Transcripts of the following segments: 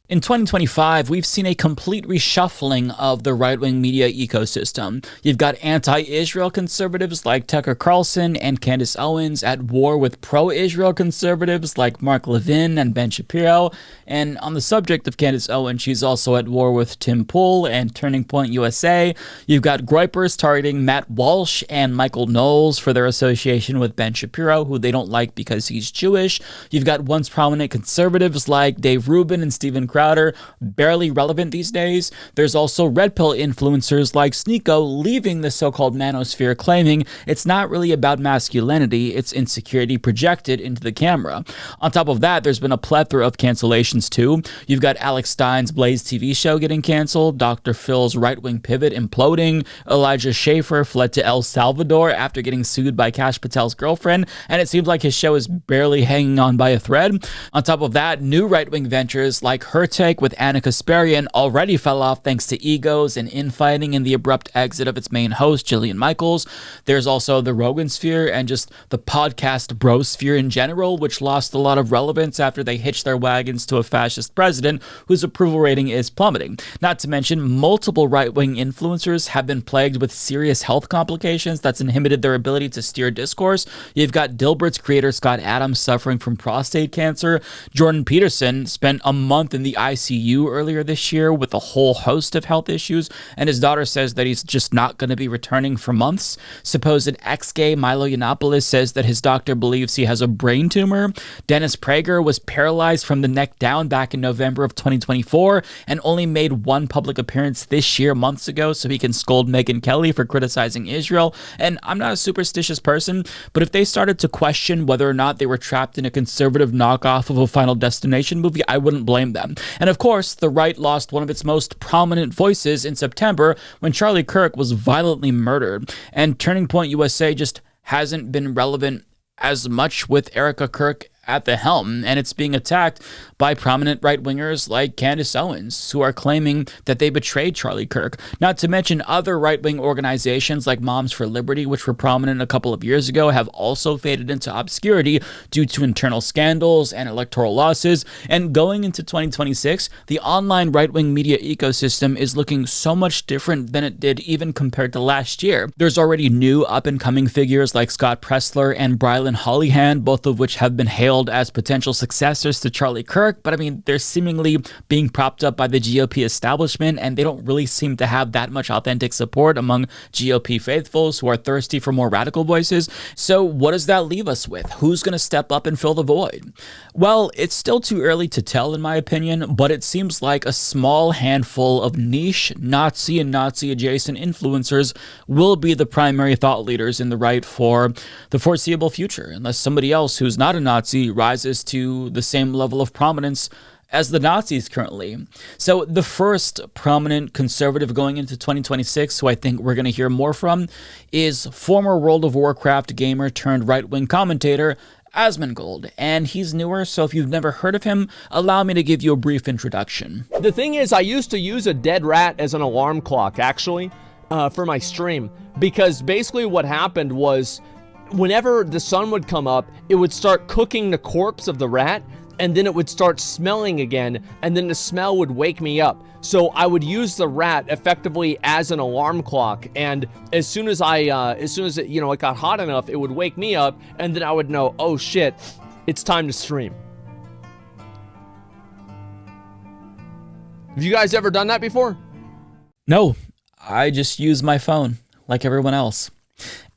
In 2025, we've seen a complete reshuffling of the right-wing media ecosystem. You've got anti-Israel conservatives like Tucker Carlson and Candace Owens at war with pro-Israel conservatives like Mark Levin and Ben Shapiro. And on the subject of Candace Owens, she's also at war with Tim Pool and Turning Point USA. You've got Grifters targeting Matt Walsh and Michael Knowles for their association with Ben Shapiro, who they don't like because he's Jewish. You've got once prominent conservatives like Dave Rubin and Stephen Crowder, barely relevant these days. There's also red pill influencers like Sneeko leaving the so-called manosphere, claiming it's not really about masculinity, it's insecurity projected into the camera. On top of that, there's been a plethora of cancellations too. You've got Alex Stein's Blaze TV show getting canceled, Dr. Phil's right-wing pivot imploding, Elijah Schaffer fled to El Salvador after getting sued by Kash Patel's girlfriend, and it seems like his show is barely hanging on by a thread. On top of that, new right-wing ventures like Her Take with Anna Kasparian already fell off thanks to egos and infighting and the abrupt exit of its main host, Jillian Michaels. There's also the Rogan sphere and just the podcast bro sphere in general, which lost a lot of relevance after they hitched their wagons to a fascist president whose approval rating is plummeting. Not to mention, multiple right-wing influencers have been plagued with serious health complications that's inhibited their ability to steer discourse. You've got Dilbert's creator Scott Adams suffering from prostate cancer. Jordan Peterson spent a month in the ICU earlier this year with a whole host of health issues, and his daughter says that he's just not going to be returning for months. Supposed ex-gay Milo Yiannopoulos says that his doctor believes he has a brain tumor. Dennis Prager was paralyzed from the neck down back in November of 2024 and only made one public appearance this year months ago so he can scold Megyn Kelly for criticizing Israel. And I'm not a superstitious person, but if they started to question whether or not they were trapped in a conservative knockoff of a Final Destination movie, I wouldn't blame them. And of course, the right lost one of its most prominent voices in September when Charlie Kirk was violently murdered. And Turning Point USA just hasn't been relevant as much with Erica Kirk at the helm, and it's being attacked by prominent right-wingers like Candace Owens, who are claiming that they betrayed Charlie Kirk. Not to mention other right-wing organizations like Moms for Liberty, which were prominent a couple of years ago, have also faded into obscurity due to internal scandals and electoral losses. And going into 2026, the online right-wing media ecosystem is looking so much different than it did even compared to last year. There's already new up-and-coming figures like Scott Pressler and Brylan Hollyhan, both of which have been hailed as potential successors to Charlie Kirk, but I mean, they're seemingly being propped up by the GOP establishment, and they don't really seem to have that much authentic support among GOP faithfuls who are thirsty for more radical voices. So what does that leave us with? Who's going to step up and fill the void? Well, it's still too early to tell in my opinion, but it seems like a small handful of niche Nazi and Nazi-adjacent influencers will be the primary thought leaders in the right for the foreseeable future, unless somebody else who's not a Nazi rises to the same level of prominence as the Nazis currently. So the first prominent conservative going into 2026, who I think we're going to hear more from, is former World of Warcraft gamer turned right-wing commentator Asmongold, and he's newer, so if you've never heard of him, allow me to give you a brief introduction. The thing is, I used to use a dead rat as an alarm clock, actually, for my stream, because basically what happened was whenever the sun would come up, it would start cooking the corpse of the rat, and then it would start smelling again, and then the smell would wake me up. So I would use the rat effectively as an alarm clock, and as soon as it got hot enough, it would wake me up, and then I would know, oh shit, it's time to stream. Have you guys ever done that before? No, I just use my phone like everyone else.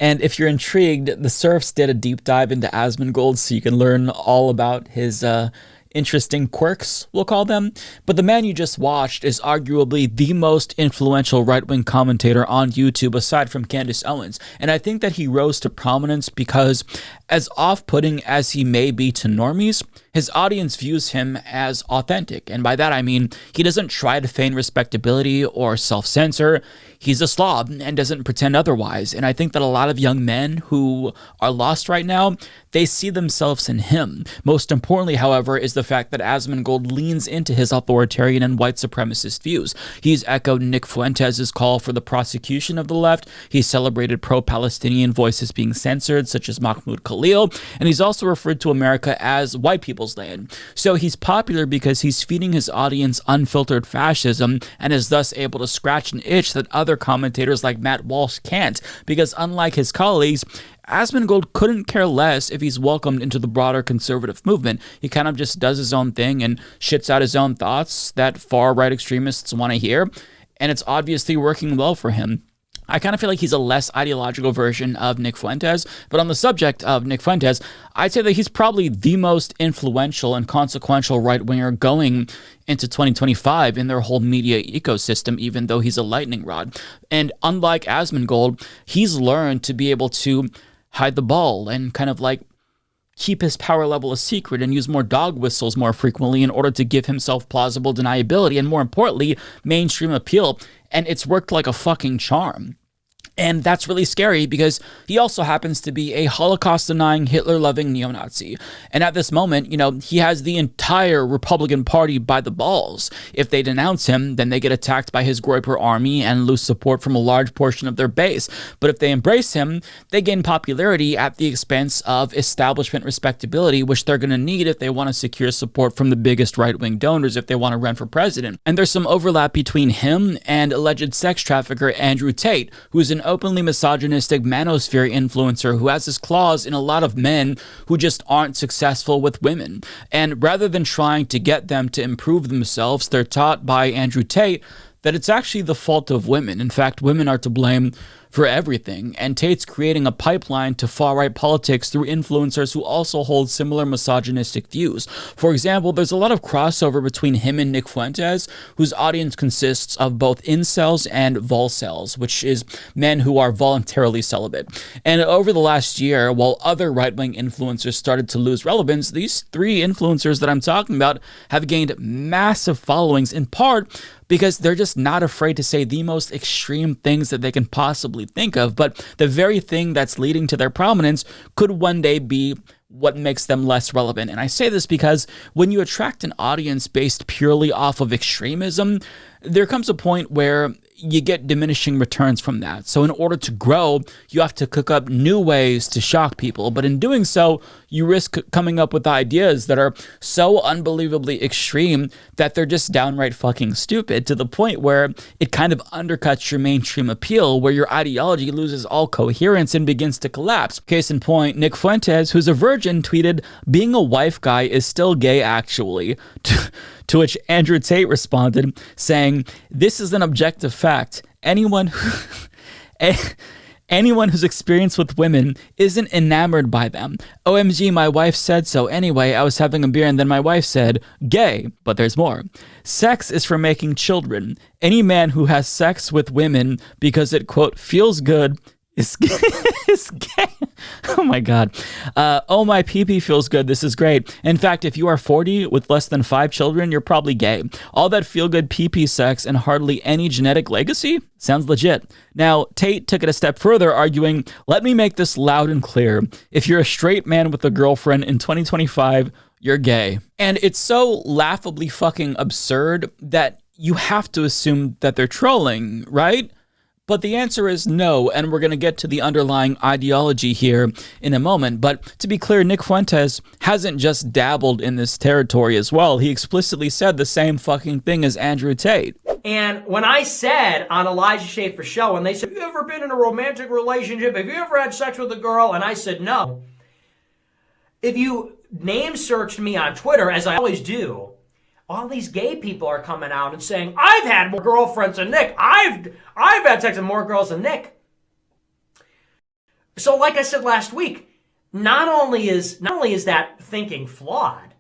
And if you're intrigued, the Surfs did a deep dive into Asmongold, so you can learn all about his interesting quirks, we'll call them. But the man you just watched is arguably the most influential right-wing commentator on YouTube aside from Candace Owens. And I think that he rose to prominence because, as off-putting as he may be to normies, his audience views him as authentic. And by that I mean he doesn't try to feign respectability or self-censor. He's a slob and doesn't pretend otherwise. And I think that a lot of young men who are lost right now, they see themselves in him. Most importantly, however, is the fact that Asmongold leans into his authoritarian and white supremacist views. He's echoed Nick Fuentes' call for the prosecution of the left. He's celebrated pro-Palestinian voices being censored, such as Mahmoud Khalil. And he's also referred to America as white people's labels land. So he's popular because he's feeding his audience unfiltered fascism and is thus able to scratch an itch that other commentators like Matt Walsh can't, because unlike his colleagues, Asmongold couldn't care less if he's welcomed into the broader conservative movement. He kind of just does his own thing and shits out his own thoughts that far-right extremists want to hear, and it's obviously working well for him. I kind of feel like he's a less ideological version of Nick Fuentes, but on the subject of Nick Fuentes, I'd say that he's probably the most influential and consequential right-winger going into 2025 in their whole media ecosystem, even though he's a lightning rod. And unlike Asmongold, he's learned to be able to hide the ball and kind of like keep his power level a secret and use more dog whistles more frequently in order to give himself plausible deniability and, more importantly, mainstream appeal. And it's worked like a fucking charm. And that's really scary because he also happens to be a Holocaust-denying, Hitler-loving neo-Nazi. And at this moment, he has the entire Republican Party by the balls. If they denounce him, then they get attacked by his Groyper army and lose support from a large portion of their base. But if they embrace him, they gain popularity at the expense of establishment respectability, which they're going to need if they want to secure support from the biggest right-wing donors if they want to run for president. And there's some overlap between him and alleged sex trafficker Andrew Tate, who's an openly misogynistic manosphere influencer who has his claws in a lot of men who just aren't successful with women. And rather than trying to get them to improve themselves, they're taught by Andrew Tate that it's actually the fault of women. In fact, women are to blame for everything, and Tate's creating a pipeline to far-right politics through influencers who also hold similar misogynistic views. For example, there's a lot of crossover between him and Nick Fuentes, whose audience consists of both incels and volcels, which is men who are voluntarily celibate. And over the last year, while other right-wing influencers started to lose relevance, these three influencers that I'm talking about have gained massive followings, in part because they're just not afraid to say the most extreme things that they can possibly think of, but the very thing that's leading to their prominence could one day be what makes them less relevant. And I say this because when you attract an audience based purely off of extremism, there comes a point where you get diminishing returns from that. So in order to grow, you have to cook up new ways to shock people. But in doing so, you risk coming up with ideas that are so unbelievably extreme that they're just downright fucking stupid, to the point where it kind of undercuts your mainstream appeal, where your ideology loses all coherence and begins to collapse. Case in point, Nick Fuentes, who's a virgin, tweeted, "Being a wife guy is still gay, actually." To which Andrew Tate responded, saying, "This is an objective fact. Anyone who's experienced with women isn't enamored by them. OMG, my wife said so. Anyway, I was having a beer and then my wife said, gay, but there's more. Sex is for making children. Any man who has sex with women because it, quote, feels good is gay." Is gay. Oh my God. Oh, my pee-pee feels good. This is great. In fact, if you are 40 with less than 5 children, you're probably gay. All that feel-good pee-pee sex and hardly any genetic legacy? Sounds legit. Now, Tate took it a step further, arguing, "Let me make this loud and clear. If you're a straight man with a girlfriend in 2025, you're gay." And it's so laughably fucking absurd that you have to assume that they're trolling, right? But the answer is no, and we're going to get to the underlying ideology here in a moment. But to be clear, Nick Fuentes hasn't just dabbled in this territory as well. He explicitly said the same fucking thing as Andrew Tate. And when I said on Elijah Schaefer's show, and they said, "Have you ever been in a romantic relationship? Have you ever had sex with a girl?" And I said no. If you name searched me on Twitter, as I always do, all these gay people are coming out and saying, "I've had more girlfriends than Nick. I've had sex with more girls than Nick." So like I said last week, not only is that thinking flawed,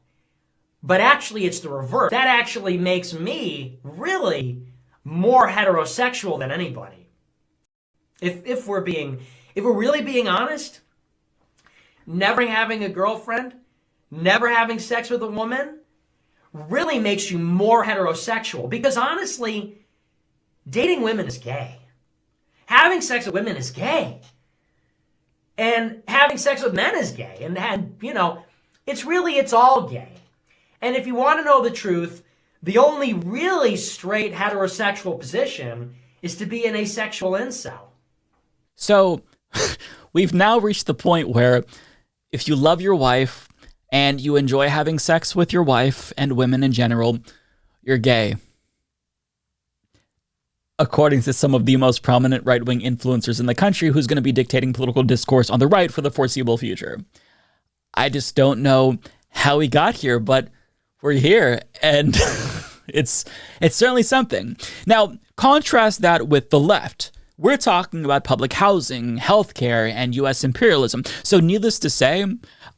but actually it's the reverse. That actually makes me really more heterosexual than anybody. If we're really being honest, never having a girlfriend, never having sex with a woman really makes you more heterosexual, because honestly, dating women is gay. Having sex with women is gay. And having sex with men is gay. And it's all gay. And if you want to know the truth, the only really straight heterosexual position is to be an asexual incel. So we've now reached the point where if you love your wife and you enjoy having sex with your wife and women in general, you're gay. According to some of the most prominent right-wing influencers in the country, who's going to be dictating political discourse on the right for the foreseeable future. I just don't know how we got here, but we're here, and it's certainly something. Now, contrast that with the left. We're talking about public housing, healthcare, and U.S. imperialism. So needless to say,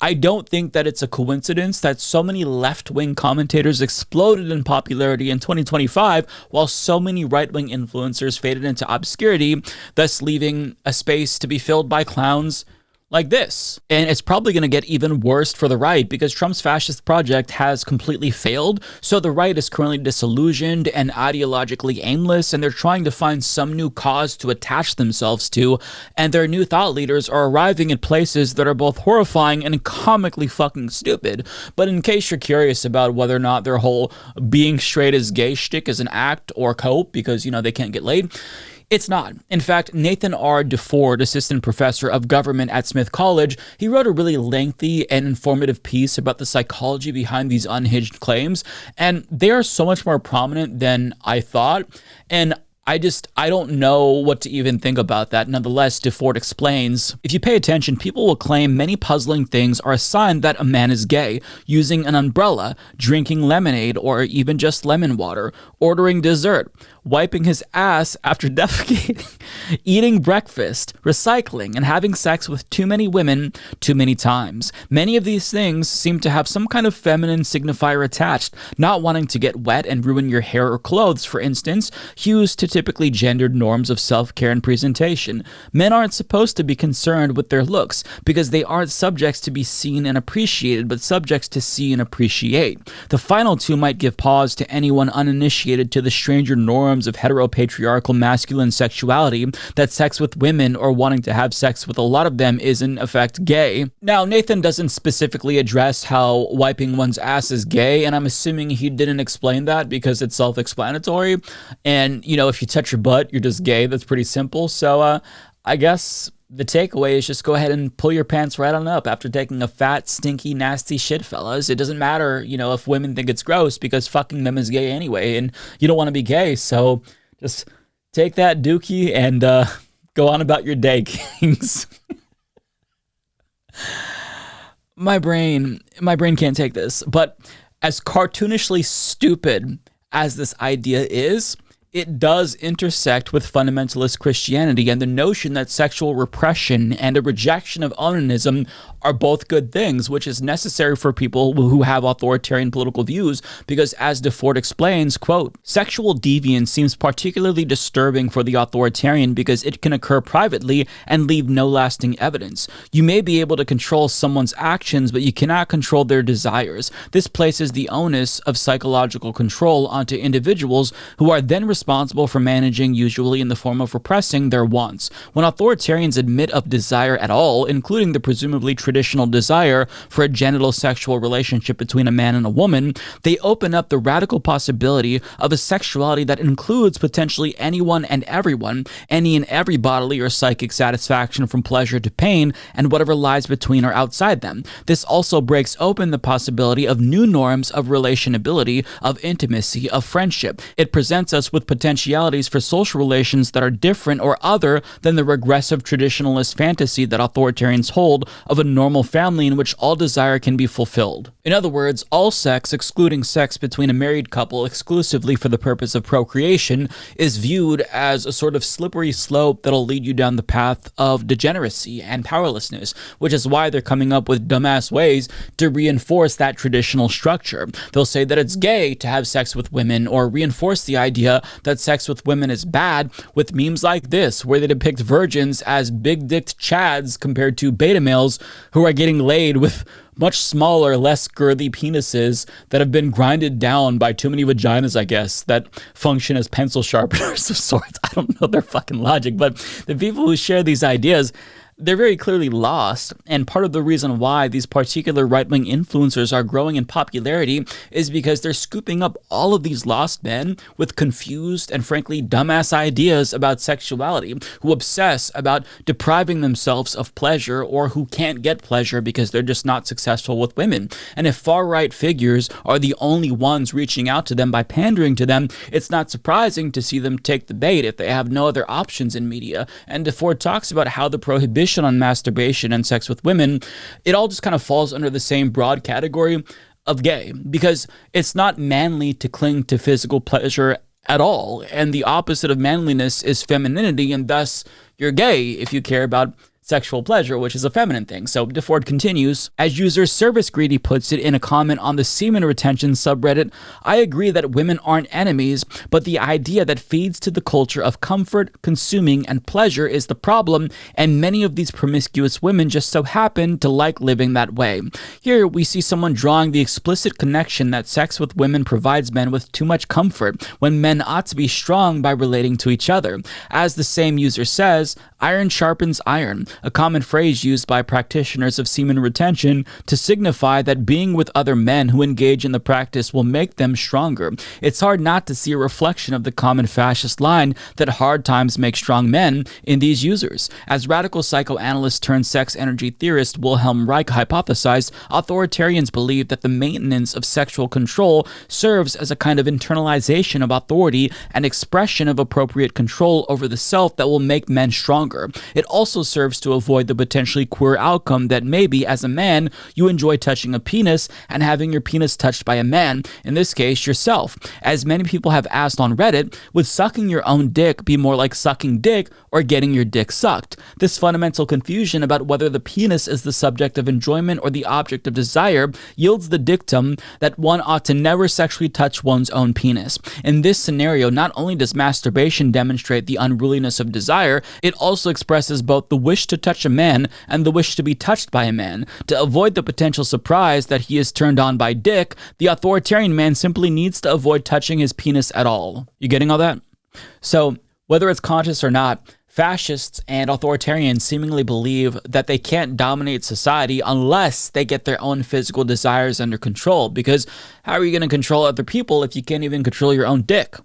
I don't think that it's a coincidence that so many left-wing commentators exploded in popularity in 2025, while so many right-wing influencers faded into obscurity, thus leaving a space to be filled by clowns like this. And it's probably going to get even worse for the right because Trump's fascist project has completely failed. So the right is currently disillusioned and ideologically aimless, and they're trying to find some new cause to attach themselves to. And their new thought leaders are arriving at places that are both horrifying and comically fucking stupid. But in case you're curious about whether or not their whole being straight is gay shtick is an act or cope because, they can't get laid, it's not. In fact, Nathan R. DeFord, assistant professor of government at Smith College, he wrote a really lengthy and informative piece about the psychology behind these unhinged claims, and they are so much more prominent than I thought, and I don't know what to even think about that. Nonetheless, DeFord explains, if you pay attention, people will claim many puzzling things are a sign that a man is gay, using an umbrella, drinking lemonade or even just lemon water, ordering dessert, wiping his ass after defecating, eating breakfast, recycling, and having sex with too many women too many times. Many of these things seem to have some kind of feminine signifier attached, not wanting to get wet and ruin your hair or clothes, for instance, used to typically gendered norms of self-care and presentation. Men aren't supposed to be concerned with their looks because they aren't subjects to be seen and appreciated, but subjects to see and appreciate. The final two might give pause to anyone uninitiated to the stranger norms of heteropatriarchal masculine sexuality, that sex with women or wanting to have sex with a lot of them is in effect gay. Now, Nathan doesn't specifically address how wiping one's ass is gay, and I'm assuming he didn't explain that because it's self-explanatory. And, if you touch your butt, you're just gay. That's pretty simple. So, I guess the takeaway is just go ahead and pull your pants right on up after taking a fat, stinky, nasty shit, fellas. It doesn't matter, if women think it's gross because fucking them is gay anyway, and you don't want to be gay, so just take that dookie and go on about your day, kings. My brain can't take this, but as cartoonishly stupid as this idea is, it does intersect with fundamentalist Christianity and the notion that sexual repression and a rejection of onanism are both good things, which is necessary for people who have authoritarian political views because, as DeFord explains, quote, sexual deviance seems particularly disturbing for the authoritarian because it can occur privately and leave no lasting evidence. You may be able to control someone's actions, but you cannot control their desires. This places the onus of psychological control onto individuals who are then responsible for managing, usually in the form of repressing, their wants. When authoritarians admit of desire at all, including the presumably traditional desire for a genital sexual relationship between a man and a woman, they open up the radical possibility of a sexuality that includes potentially anyone and everyone, any and every bodily or psychic satisfaction from pleasure to pain, and whatever lies between or outside them. This also breaks open the possibility of new norms of relationability, of intimacy, of friendship. It presents us with potentialities for social relations that are different or other than the regressive traditionalist fantasy that authoritarians hold of a normal family in which all desire can be fulfilled. In other words, all sex, excluding sex between a married couple exclusively for the purpose of procreation, is viewed as a sort of slippery slope that'll lead you down the path of degeneracy and powerlessness, which is why they're coming up with dumbass ways to reinforce that traditional structure. They'll say that it's gay to have sex with women, or reinforce the idea that sex with women is bad with memes like this, where they depict virgins as big-dicked chads compared to beta males who are getting laid with much smaller, less girthy penises that have been grinded down by too many vaginas, I guess, that function as pencil sharpeners of sorts. I don't know their fucking logic, but the people who share these ideas, they're very clearly lost, and part of the reason why these particular right-wing influencers are growing in popularity is because they're scooping up all of these lost men with confused and frankly dumbass ideas about sexuality, who obsess about depriving themselves of pleasure or who can't get pleasure because they're just not successful with women. And if far-right figures are the only ones reaching out to them by pandering to them, it's not surprising to see them take the bait if they have no other options in media. And DeFord talks about how the prohibition on masturbation and sex with women, it all just kind of falls under the same broad category of gay, because it's not manly to cling to physical pleasure at all, and the opposite of manliness is femininity, and thus you're gay if you care about sexual pleasure, which is a feminine thing. So DeFord continues, as user Service Greedy puts it in a comment on the semen retention subreddit, I agree that women aren't enemies, but the idea that feeds to the culture of comfort, consuming, and pleasure is the problem, and many of these promiscuous women just so happen to like living that way. Here we see someone drawing the explicit connection that sex with women provides men with too much comfort, when men ought to be strong by relating to each other. As the same user says, iron sharpens iron, a common phrase used by practitioners of semen retention to signify that being with other men who engage in the practice will make them stronger. It's hard not to see a reflection of the common fascist line that hard times make strong men in these users. As radical psychoanalyst turned sex energy theorist Wilhelm Reich hypothesized, authoritarians believe that the maintenance of sexual control serves as a kind of internalization of authority and expression of appropriate control over the self that will make men stronger. It also serves to avoid the potentially queer outcome that maybe, as a man, you enjoy touching a penis and having your penis touched by a man, in this case, yourself. As many people have asked on Reddit, would sucking your own dick be more like sucking dick or getting your dick sucked? This fundamental confusion about whether the penis is the subject of enjoyment or the object of desire yields the dictum that one ought to never sexually touch one's own penis. In this scenario, not only does masturbation demonstrate the unruliness of desire, it also expresses both the wish to touch a man and the wish to be touched by a man. To avoid the potential surprise that he is turned on by dick, the authoritarian man simply needs to avoid touching his penis at all. You getting all that? So, whether it's conscious or not, fascists and authoritarians seemingly believe that they can't dominate society unless they get their own physical desires under control, because how are you going to control other people if you can't even control your own dick?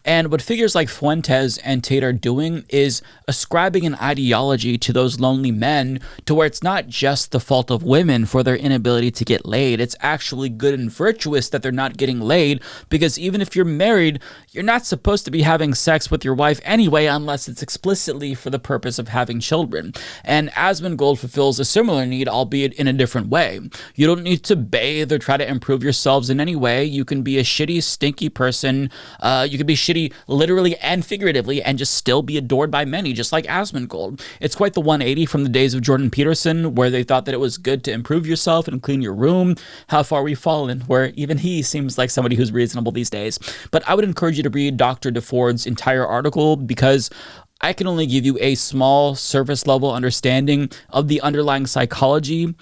And what figures like Fuentes and Tate are doing is ascribing an ideology to those lonely men to where it's not just the fault of women for their inability to get laid. It's actually good and virtuous that they're not getting laid, because even if you're married, you're not supposed to be having sex with your wife anyway unless it's explicitly for the purpose of having children. And Asmongold fulfills a similar need, albeit in a different way. You don't need to bathe or try to improve yourselves in any way. You can be a shitty, stinky person. You could be shitty literally and figuratively and just still be adored by many, just like Asmongold. It's quite the 180 from the days of Jordan Peterson, where they thought that it was good to improve yourself and clean your room. How far we've fallen, where even he seems like somebody who's reasonable these days. But I would encourage you to read Dr. DeFord's entire article, because I can only give you a small surface level understanding of the underlying psychology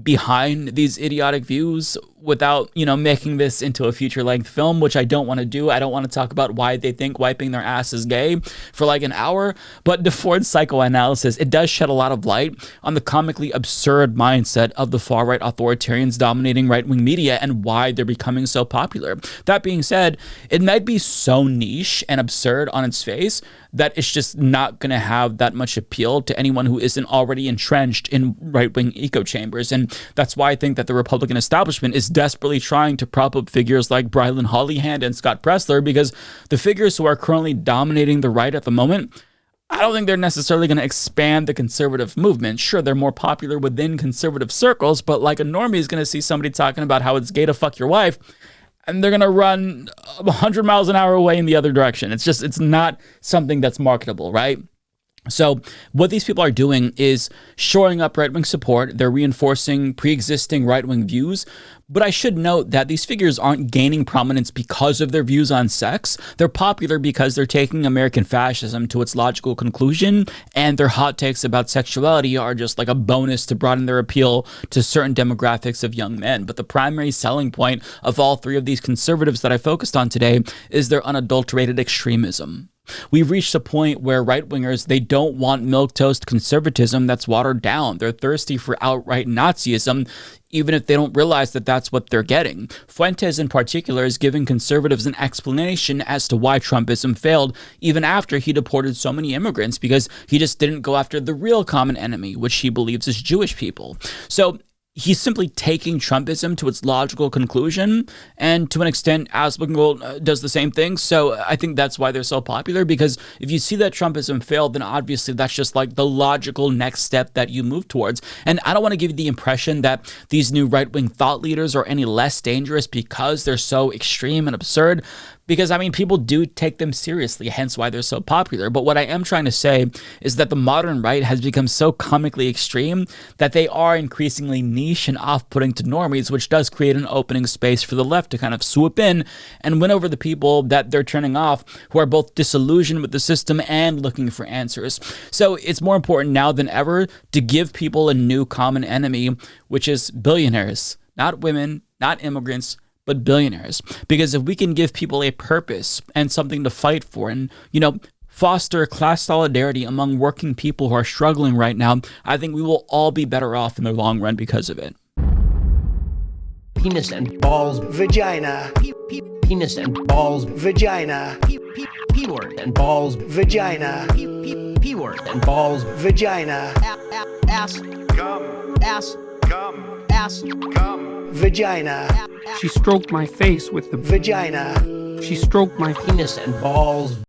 behind these idiotic views without, making this into a feature-length film, which I don't want to do. I don't want to talk about why they think wiping their ass is gay for like an hour, but DeFord's psychoanalysis, it does shed a lot of light on the comically absurd mindset of the far-right authoritarians dominating right-wing media and why they're becoming so popular. That being said, it might be so niche and absurd on its face that it's just not going to have that much appeal to anyone who isn't already entrenched in right-wing echo chambers. And that's why I think that the Republican establishment is desperately trying to prop up figures like Brylan Hollyhand and Scott Pressler, because the figures who are currently dominating the right at the moment, I don't think they're necessarily going to expand the conservative movement. Sure, they're more popular within conservative circles, but like a normie is going to see somebody talking about how it's gay to fuck your wife, and they're going to run 100 miles an hour away in the other direction. It's not something that's marketable, right? So what these people are doing is shoring up right-wing support. They're reinforcing pre-existing right-wing views. But I should note that these figures aren't gaining prominence because of their views on sex. They're popular because they're taking American fascism to its logical conclusion, and their hot takes about sexuality are just like a bonus to broaden their appeal to certain demographics of young men. But the primary selling point of all three of these conservatives that I focused on today is their unadulterated extremism. We've reached a point where right-wingers, they don't want milquetoast conservatism that's watered down. They're thirsty for outright Nazism, even if they don't realize that that's what they're getting. Fuentes, in particular, is giving conservatives an explanation as to why Trumpism failed, even after he deported so many immigrants, because he just didn't go after the real common enemy, which he believes is Jewish people. So he's simply taking Trumpism to its logical conclusion, and to an extent, Asmongold does the same thing. So I think that's why they're so popular, because if you see that Trumpism failed, then obviously that's just like the logical next step that you move towards. And I don't want to give you the impression that these new right-wing thought leaders are any less dangerous because they're so extreme and absurd, because, I mean, people do take them seriously, hence why they're so popular. But what I am trying to say is that the modern right has become so comically extreme that they are increasingly niche and off-putting to normies, which does create an opening space for the left to kind of swoop in and win over the people that they're turning off, who are both disillusioned with the system and looking for answers. So it's more important now than ever to give people a new common enemy, which is billionaires, not women, not immigrants, but billionaires. Because if we can give people a purpose and something to fight for, and, foster class solidarity among working people who are struggling right now, I think we will all be better off in the long run because of it. Penis and balls, vagina. Penis and balls, vagina. P-word and balls, vagina. P-word and balls, vagina. Ass, Cum. ass, Cum. ass, Cum. Vagina. She stroked my face with the Vagina. She stroked my penis and balls.